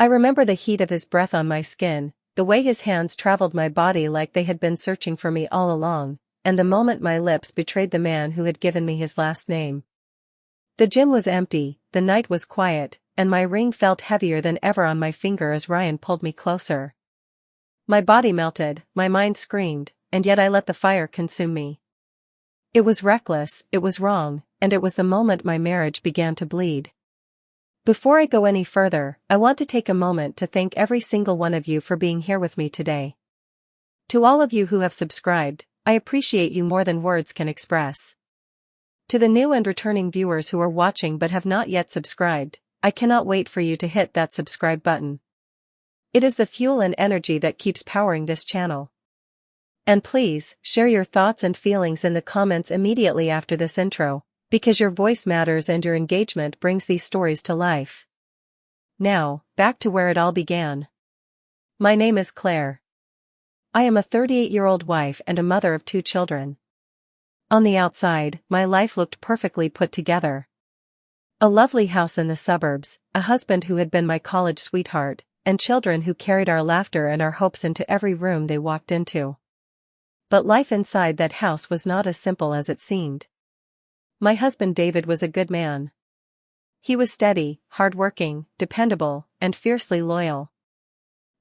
I remember the heat of his breath on my skin, the way his hands traveled my body like they had been searching for me all along, and the moment my lips betrayed the man who had given me his last name. The gym was empty, the night was quiet, and my ring felt heavier than ever on my finger as Ryan pulled me closer. My body melted, my mind screamed, and yet I let the fire consume me. It was reckless, it was wrong, and it was the moment my marriage began to bleed. Before I go any further, I want to take a moment to thank every single one of you for being here with me today. To all of you who have subscribed, I appreciate you more than words can express. To the new and returning viewers who are watching but have not yet subscribed, I cannot wait for you to hit that subscribe button. It is the fuel and energy that keeps powering this channel. And please, share your thoughts and feelings in the comments immediately after this intro, because your voice matters and your engagement brings these stories to life. Now, back to where it all began. My name is Claire. I am a 38-year-old wife and a mother of 2 children. On the outside, my life looked perfectly put together. A lovely house in the suburbs, a husband who had been my college sweetheart, and children who carried our laughter and our hopes into every room they walked into. But life inside that house was not as simple as it seemed. My husband David was a good man. He was steady, hardworking, dependable, and fiercely loyal.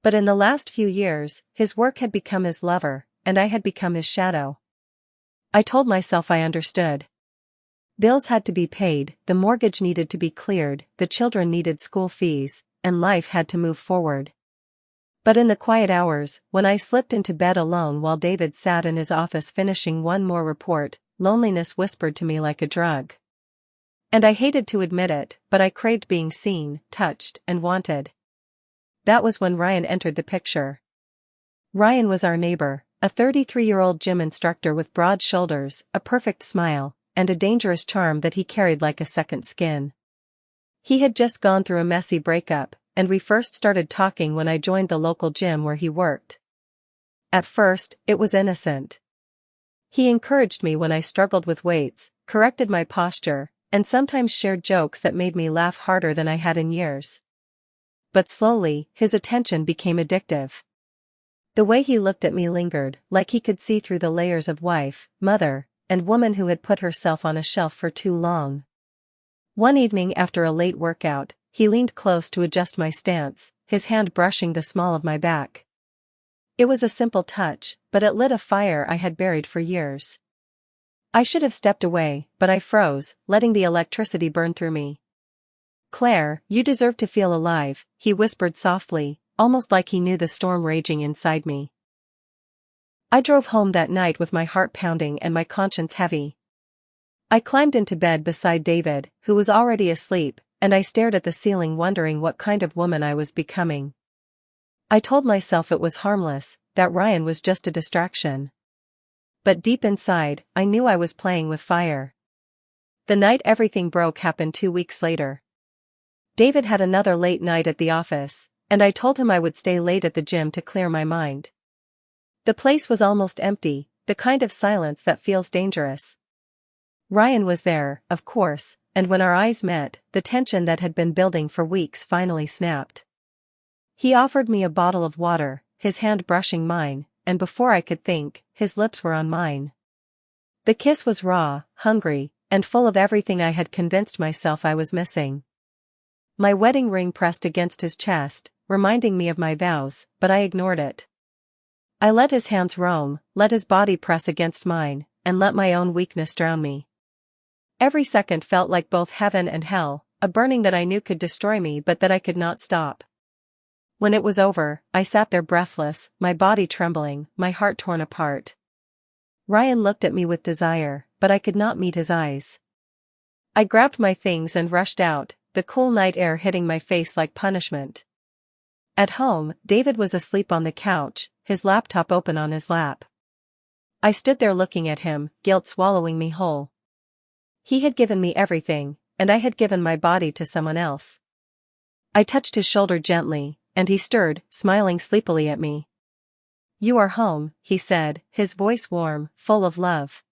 But in the last few years, his work had become his lover, and I had become his shadow. I told myself I understood. Bills had to be paid, the mortgage needed to be cleared, the children needed school fees, and life had to move forward. But in the quiet hours, when I slipped into bed alone while David sat in his office finishing one more report, loneliness whispered to me like a drug. And I hated to admit it, but I craved being seen, touched, and wanted. That was when Ryan entered the picture. Ryan was our neighbor, a 33-year-old gym instructor with broad shoulders, a perfect smile, and a dangerous charm that he carried like a second skin. He had just gone through a messy breakup, and we first started talking when I joined the local gym where he worked. At first, it was innocent. He encouraged me when I struggled with weights, corrected my posture, and sometimes shared jokes that made me laugh harder than I had in years. But slowly, his attention became addictive. The way he looked at me lingered, like he could see through the layers of wife, mother, and woman who had put herself on a shelf for too long. One evening after a late workout, he leaned close to adjust my stance, his hand brushing the small of my back. It was a simple touch, but it lit a fire I had buried for years. I should have stepped away, but I froze, letting the electricity burn through me. "Claire, you deserve to feel alive," he whispered softly, almost like he knew the storm raging inside me. I drove home that night with my heart pounding and my conscience heavy. I climbed into bed beside David, who was already asleep, and I stared at the ceiling wondering what kind of woman I was becoming. I told myself it was harmless, that Ryan was just a distraction. But deep inside, I knew I was playing with fire. The night everything broke happened 2 weeks later. David had another late night at the office, and I told him I would stay late at the gym to clear my mind. The place was almost empty, the kind of silence that feels dangerous. Ryan was there, of course, and when our eyes met, the tension that had been building for weeks finally snapped. He offered me a bottle of water, his hand brushing mine, and before I could think, his lips were on mine. The kiss was raw, hungry, and full of everything I had convinced myself I was missing. My wedding ring pressed against his chest, reminding me of my vows, but I ignored it. I let his hands roam, let his body press against mine, and let my own weakness drown me. Every second felt like both heaven and hell, a burning that I knew could destroy me but that I could not stop. When it was over, I sat there breathless, my body trembling, my heart torn apart. Ryan looked at me with desire, but I could not meet his eyes. I grabbed my things and rushed out, the cool night air hitting my face like punishment. At home, David was asleep on the couch, his laptop open on his lap. I stood there looking at him, guilt swallowing me whole. He had given me everything, and I had given my body to someone else. I touched his shoulder gently, and he stirred, smiling sleepily at me. "You are home," he said, his voice warm, full of love.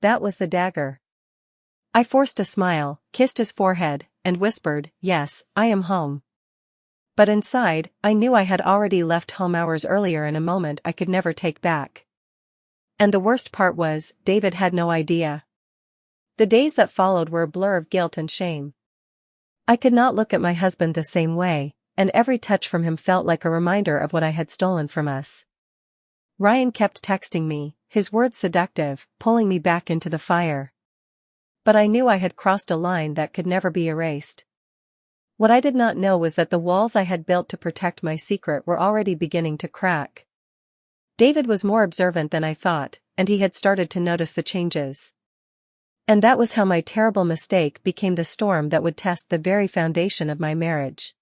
That was the dagger. I forced a smile, kissed his forehead, and whispered, "Yes, I am home." But inside, I knew I had already left home hours earlier in a moment I could never take back. And the worst part was, David had no idea. The days that followed were a blur of guilt and shame. I could not look at my husband the same way, and every touch from him felt like a reminder of what I had stolen from us. Ryan kept texting me, his words seductive, pulling me back into the fire. But I knew I had crossed a line that could never be erased. What I did not know was that the walls I had built to protect my secret were already beginning to crack. David was more observant than I thought, and he had started to notice the changes. And that was how my terrible mistake became the storm that would test the very foundation of my marriage.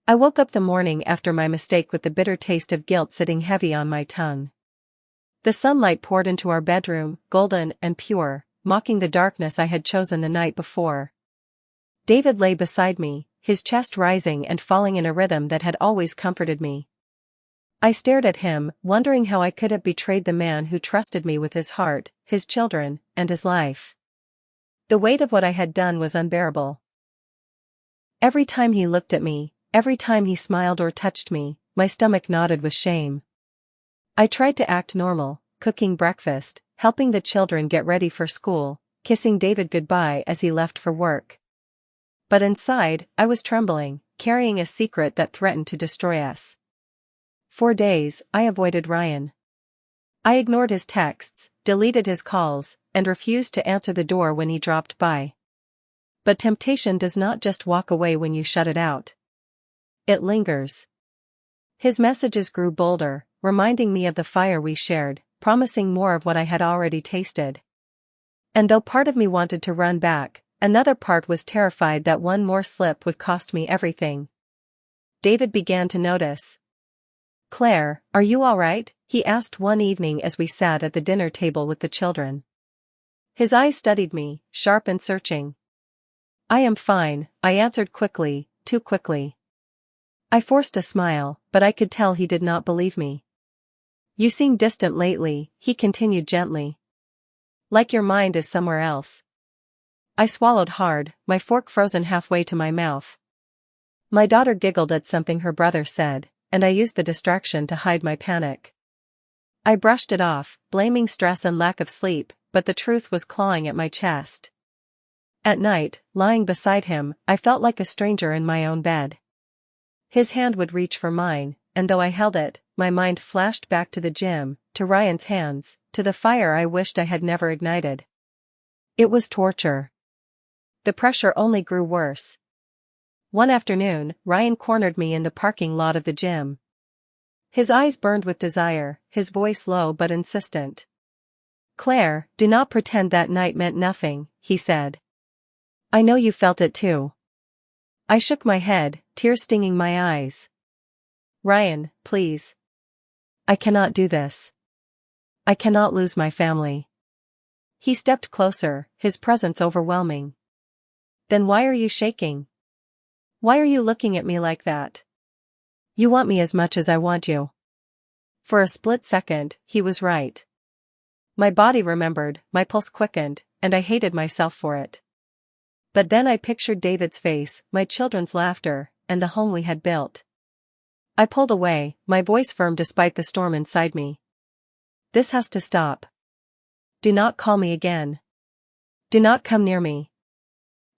I woke up the morning after my mistake with the bitter taste of guilt sitting heavy on my tongue. The sunlight poured into our bedroom, golden and pure, mocking the darkness I had chosen the night before. David lay beside me, his chest rising and falling in a rhythm that had always comforted me. I stared at him, wondering how I could have betrayed the man who trusted me with his heart, his children, and his life. The weight of what I had done was unbearable. Every time he looked at me, every time he smiled or touched me, my stomach knotted with shame. I tried to act normal, cooking breakfast, helping the children get ready for school, kissing David goodbye as he left for work. But inside, I was trembling, carrying a secret that threatened to destroy us. For days, I avoided Ryan. I ignored his texts, deleted his calls, and refused to answer the door when he dropped by. But temptation does not just walk away when you shut it out. It lingers. His messages grew bolder, reminding me of the fire we shared, promising more of what I had already tasted. And though part of me wanted to run back, another part was terrified that one more slip would cost me everything. David began to notice. "Claire, are you all right?" he asked one evening as we sat at the dinner table with the children. His eyes studied me, sharp and searching. "I am fine," I answered quickly, too quickly. I forced a smile, but I could tell he did not believe me. "You seem distant lately," he continued gently. "Like your mind is somewhere else." I swallowed hard, my fork frozen halfway to my mouth. My daughter giggled at something her brother said, and I used the distraction to hide my panic. I brushed it off, blaming stress and lack of sleep, but the truth was clawing at my chest. At night, lying beside him, I felt like a stranger in my own bed. His hand would reach for mine, and though I held it, my mind flashed back to the gym, to Ryan's hands, to the fire I wished I had never ignited. It was torture. The pressure only grew worse. One afternoon, Ryan cornered me in the parking lot of the gym. His eyes burned with desire, his voice low but insistent. "Claire, do not pretend that night meant nothing," he said. "I know you felt it too." I shook my head, tears stinging my eyes. "Ryan, please. I cannot do this. I cannot lose my family." He stepped closer, his presence overwhelming. "Then why are you shaking? Why are you looking at me like that? You want me as much as I want you." For a split second, he was right. My body remembered, my pulse quickened, and I hated myself for it. But then I pictured David's face, my children's laughter, and the home we had built. I pulled away, my voice firm despite the storm inside me. "This has to stop. Do not call me again. Do not come near me."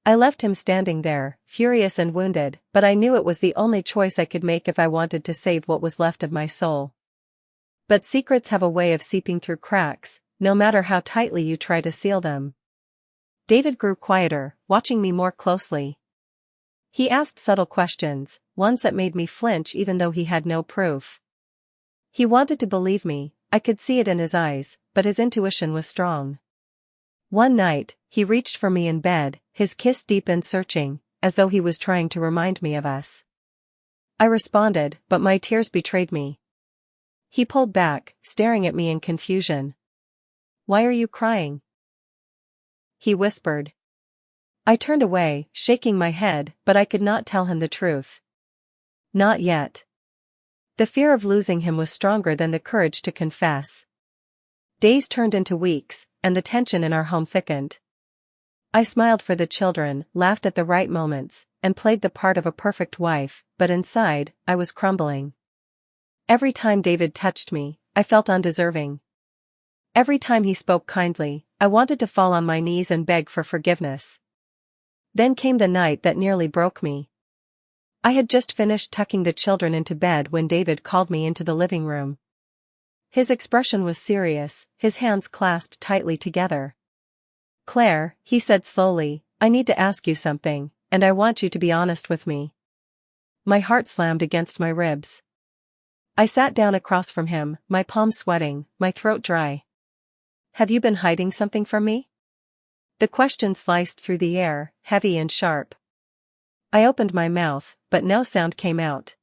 I left him standing there, furious and wounded, but I knew it was the only choice I could make if I wanted to save what was left of my soul. But secrets have a way of seeping through cracks, no matter how tightly you try to seal them. David grew quieter, watching me more closely. He asked subtle questions, ones that made me flinch even though he had no proof. He wanted to believe me, I could see it in his eyes, but his intuition was strong. One night, he reached for me in bed, his kiss deep and searching, as though he was trying to remind me of us. I responded, but my tears betrayed me. He pulled back, staring at me in confusion. "Why are you crying?" he whispered. I turned away, shaking my head, but I could not tell him the truth. Not yet. The fear of losing him was stronger than the courage to confess. Days turned into weeks, and the tension in our home thickened. I smiled for the children, laughed at the right moments, and played the part of a perfect wife, but inside, I was crumbling. Every time David touched me, I felt undeserving. Every time he spoke kindly, I wanted to fall on my knees and beg for forgiveness. Then came the night that nearly broke me. I had just finished tucking the children into bed when David called me into the living room. His expression was serious, his hands clasped tightly together. "Claire," he said slowly, "I need to ask you something, and I want you to be honest with me." My heart slammed against my ribs. I sat down across from him, my palms sweating, my throat dry. "Have you been hiding something from me?" The question sliced through the air, heavy and sharp. I opened my mouth, but no sound came out.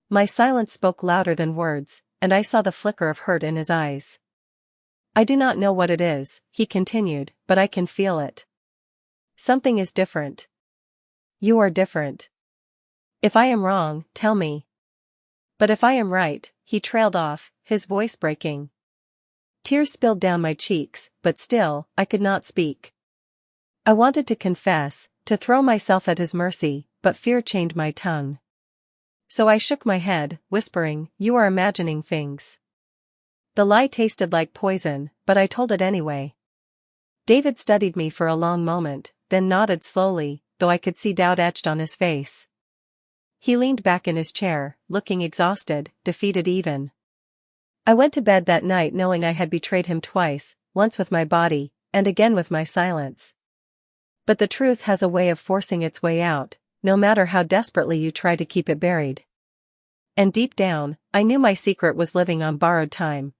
My silence spoke louder than words, and I saw the flicker of hurt in his eyes. "I do not know what it is," he continued, "but I can feel it. Something is different. You are different. If I am wrong, tell me. But if I am right," he trailed off, his voice breaking. Tears spilled down my cheeks, but still, I could not speak. I wanted to confess, to throw myself at his mercy, but fear chained my tongue. So I shook my head, whispering, "You are imagining things." The lie tasted like poison, but I told it anyway. David studied me for a long moment, then nodded slowly, though I could see doubt etched on his face. He leaned back in his chair, looking exhausted, defeated even. I went to bed that night knowing I had betrayed him twice, once with my body, and again with my silence. But the truth has a way of forcing its way out, no matter how desperately you try to keep it buried. And deep down, I knew my secret was living on borrowed time.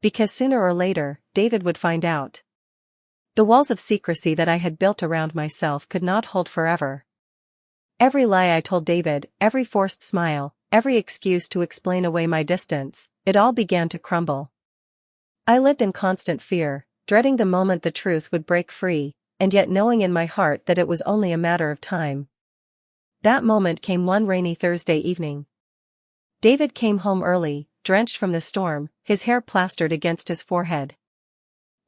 Because sooner or later, David would find out. The walls of secrecy that I had built around myself could not hold forever. Every lie I told David, every forced smile, every excuse to explain away my distance, it all began to crumble. I lived in constant fear, dreading the moment the truth would break free, and yet knowing in my heart that it was only a matter of time. That moment came one rainy Thursday evening. David came home early, drenched from the storm, his hair plastered against his forehead.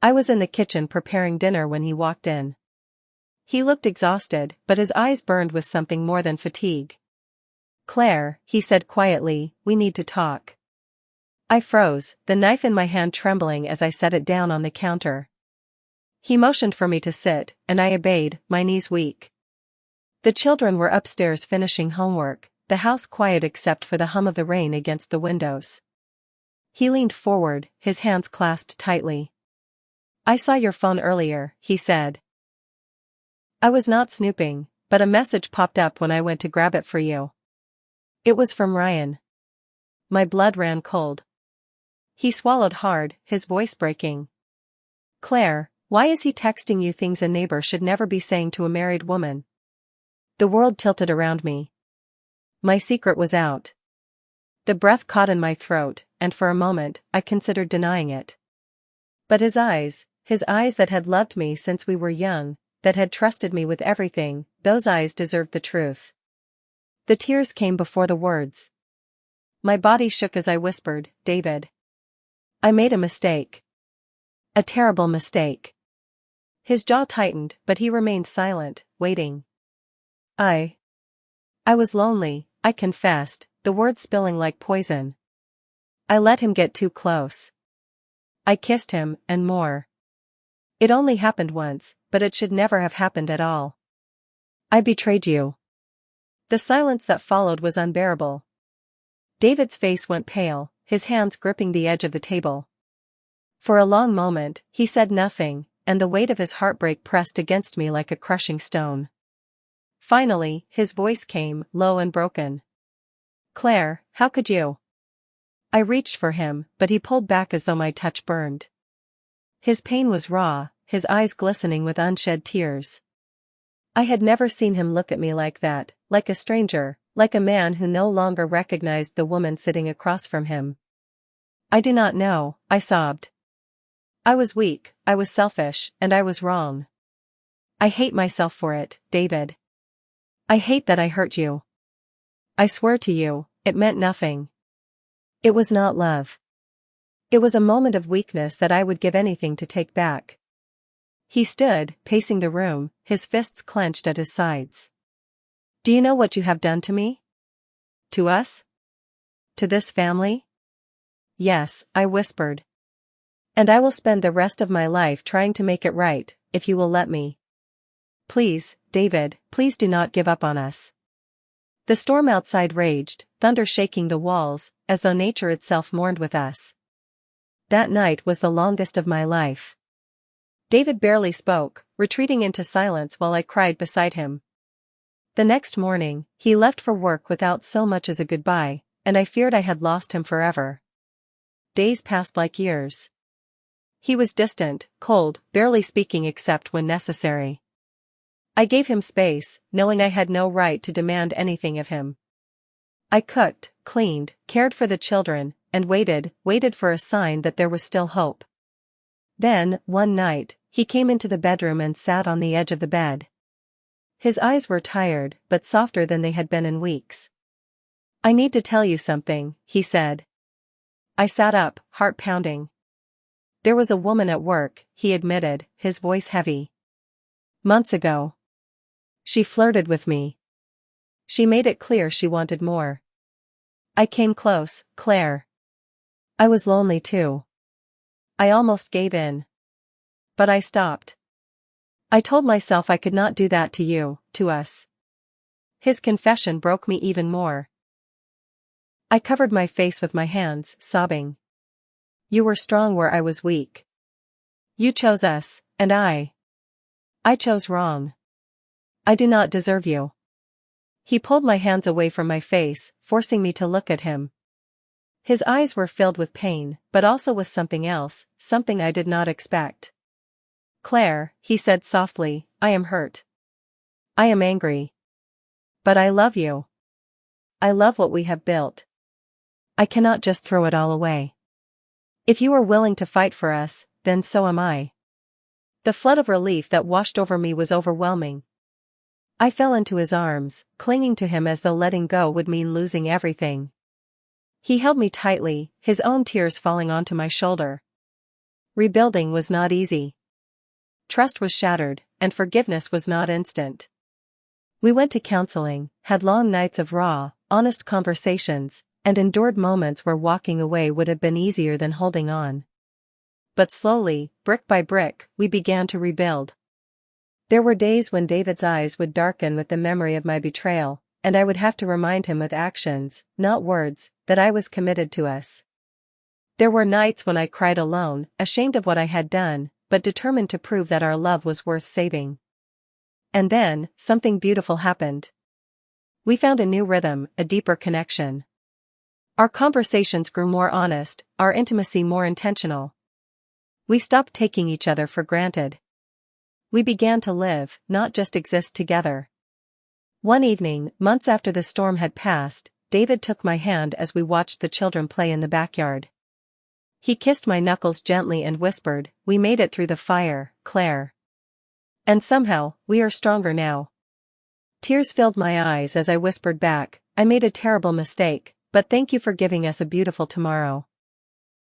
I was in the kitchen preparing dinner when he walked in. He looked exhausted, but his eyes burned with something more than fatigue. "Claire," he said quietly, "we need to talk." I froze, the knife in my hand trembling as I set it down on the counter. He motioned for me to sit, and I obeyed, my knees weak. The children were upstairs finishing homework, the house quiet except for the hum of the rain against the windows. He leaned forward, his hands clasped tightly. "I saw your phone earlier," he said. "I was not snooping, but a message popped up when I went to grab it for you. It was from Ryan." My blood ran cold. He swallowed hard, his voice breaking. "Claire, why is he texting you things a neighbor should never be saying to a married woman?" The world tilted around me. My secret was out. The breath caught in my throat, and for a moment, I considered denying it. But his eyes that had loved me since we were young, that had trusted me with everything, those eyes deserved the truth. The tears came before the words. My body shook as I whispered, "David. I made a mistake. A terrible mistake." His jaw tightened, but he remained silent, waiting. I was lonely, I confessed, the words spilling like poison. I let him get too close. I kissed him, and more. It only happened once, but it should never have happened at all. I betrayed you. The silence that followed was unbearable. David's face went pale, his hands gripping the edge of the table. For a long moment, he said nothing, and the weight of his heartbreak pressed against me like a crushing stone. Finally, his voice came, low and broken. "Claire, how could you?" I reached for him, but he pulled back as though my touch burned. His pain was raw, his eyes glistening with unshed tears. I had never seen him look at me like that, like a stranger, like a man who no longer recognized the woman sitting across from him. "I do not know," I sobbed. "I was weak, I was selfish, and I was wrong. I hate myself for it, David. I hate that I hurt you. I swear to you, it meant nothing. It was not love. It was a moment of weakness that I would give anything to take back." He stood, pacing the room, his fists clenched at his sides. Do you know what you have done to me? To us? To this family? Yes, I whispered. And I will spend the rest of my life trying to make it right, if you will let me. Please, David, please do not give up on us. The storm outside raged, thunder shaking the walls, as though nature itself mourned with us. That night was the longest of my life. David barely spoke, retreating into silence while I cried beside him. The next morning, he left for work without so much as a goodbye, and I feared I had lost him forever. Days passed like years. He was distant, cold, barely speaking except when necessary. I gave him space, knowing I had no right to demand anything of him. I cooked, cleaned, cared for the children, and waited for a sign that there was still hope. Then, one night, he came into the bedroom and sat on the edge of the bed. His eyes were tired, but softer than they had been in weeks. I need to tell you something, he said. I sat up, heart pounding. There was a woman at work, he admitted, his voice heavy. Months ago. She flirted with me. She made it clear she wanted more. I came close, Claire. I was lonely too. I almost gave in. But I stopped. I told myself I could not do that to you, to us. His confession broke me even more. I covered my face with my hands, sobbing. You were strong where I was weak. You chose us, and I chose wrong. I do not deserve you. He pulled my hands away from my face, forcing me to look at him. His eyes were filled with pain, but also with something else, something I did not expect. Claire, he said softly, I am hurt. I am angry. But I love you. I love what we have built. I cannot just throw it all away. If you are willing to fight for us, then so am I. The flood of relief that washed over me was overwhelming. I fell into his arms, clinging to him as though letting go would mean losing everything. He held me tightly, his own tears falling onto my shoulder. Rebuilding was not easy. Trust was shattered, and forgiveness was not instant. We went to counseling, had long nights of raw, honest conversations, and endured moments where walking away would have been easier than holding on. But slowly, brick by brick, we began to rebuild. There were days when David's eyes would darken with the memory of my betrayal, and I would have to remind him with actions, not words, that I was committed to us. There were nights when I cried alone, ashamed of what I had done, but determined to prove that our love was worth saving. And then, something beautiful happened. We found a new rhythm, a deeper connection. Our conversations grew more honest, our intimacy more intentional. We stopped taking each other for granted. We began to live, not just exist together. One evening, months after the storm had passed, David took my hand as we watched the children play in the backyard. He kissed my knuckles gently and whispered, "We made it through the fire, Claire. And somehow, we are stronger now." Tears filled my eyes as I whispered back, "I made a terrible mistake, but thank you for giving us a beautiful tomorrow."